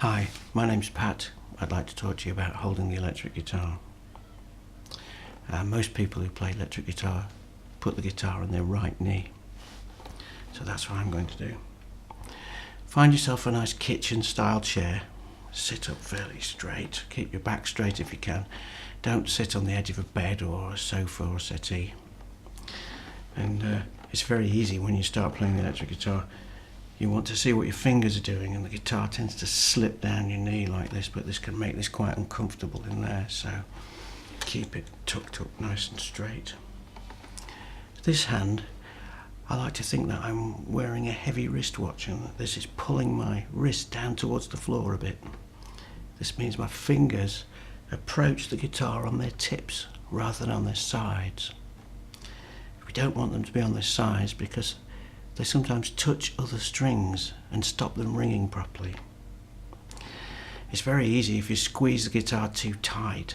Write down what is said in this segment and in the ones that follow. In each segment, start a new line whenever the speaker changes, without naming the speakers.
Hi, my name's Pat. I'd like to talk to you about holding the electric guitar. Most people who play electric guitar put the guitar on their right knee. So that's what I'm going to do. Find yourself a nice kitchen style chair. Sit up fairly straight. Keep your back straight if you can. Don't sit on the edge of a bed or a sofa or settee. And it's very easy when you start playing the electric guitar. You want to see what your fingers are doing, and the guitar tends to slip down your knee like this, but this can make this quite uncomfortable in there, so keep it tucked up nice and straight. This hand, I like to think that I'm wearing a heavy wristwatch, and that this is pulling my wrist down towards the floor a bit. This means my fingers approach the guitar on their tips rather than on their sides. We don't want them to be on their sides because they sometimes touch other strings and stop them ringing properly. It's very easy if you squeeze the guitar too tight.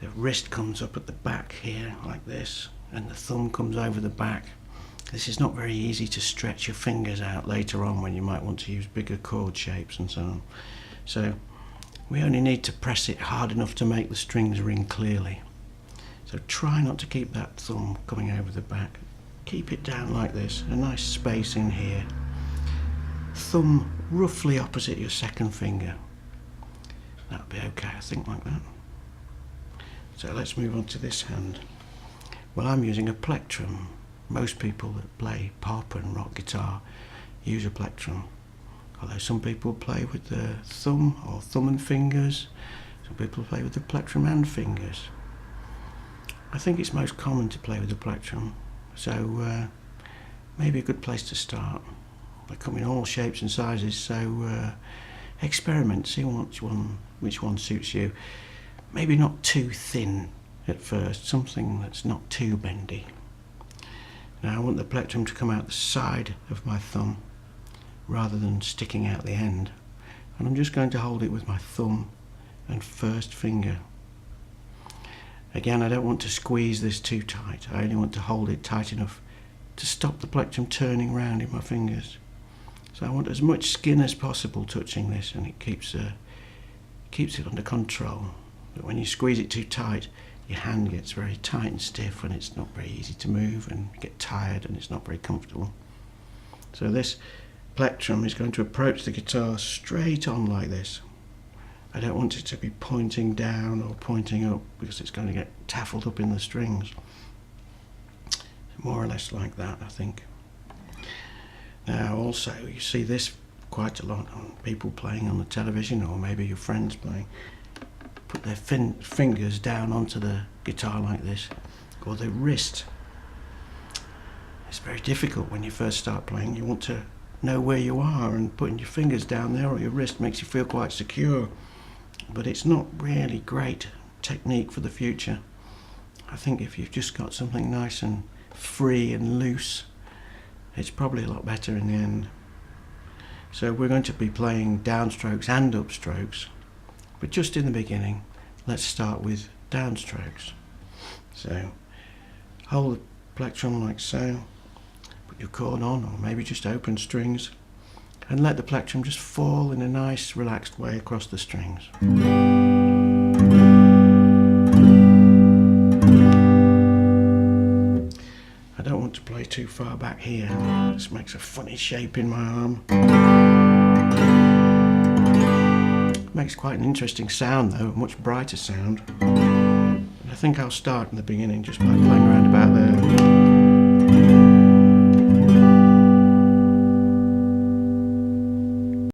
The wrist comes up at the back here like this, and the thumb comes over the back. This is not very easy to stretch your fingers out later on when you might want to use bigger chord shapes and so on. So we only need to press it hard enough to make the strings ring clearly. So try not to keep that thumb coming over the back. Keep it down like this, a nice space in here. Thumb roughly opposite your second finger. That'll be okay, I think, like that. So let's move on to this hand. Well, I'm using a plectrum. Most people that play pop and rock guitar use a plectrum. Although some people play with the thumb or thumb and fingers. Some people play with the plectrum and fingers. I think it's most common to play with the plectrum. So maybe a good place to start. They come in all shapes and sizes, so experiment, see which one suits you. Maybe not too thin at first, something that's not too bendy. Now I want the plectrum to come out the side of my thumb rather than sticking out the end, and I'm just going to hold it with my thumb and first finger. Again, I don't want to squeeze this too tight. I only want to hold it tight enough to stop the plectrum turning round in my fingers. So I want as much skin as possible touching this, and it keeps it under control. But when you squeeze it too tight, your hand gets very tight and stiff, and it's not very easy to move, and you get tired, and it's not very comfortable. So this plectrum is going to approach the guitar straight on like this. I don't want it to be pointing down or pointing up because it's going to get taffled up in the strings. More or less like that, I think. Now also, you see this quite a lot on people playing on the television, or maybe your friends playing. Put their fingers down onto the guitar like this, or their wrist. It's very difficult when you first start playing. You want to know where you are, and putting your fingers down there or your wrist makes you feel quite secure. But it's not really great technique for the future. I think if you've just got something nice and free and loose, it's probably a lot better in the end. So we're going to be playing downstrokes and upstrokes, but just in the beginning, let's start with downstrokes. So hold the plectrum like so, put your chord on, or maybe just open strings, and let the plectrum just fall in a nice relaxed way across the strings. I don't want to play too far back here. This makes a funny shape in my arm. It makes quite an interesting sound though, a much brighter sound. And I think I'll start in the beginning just by playing around about there.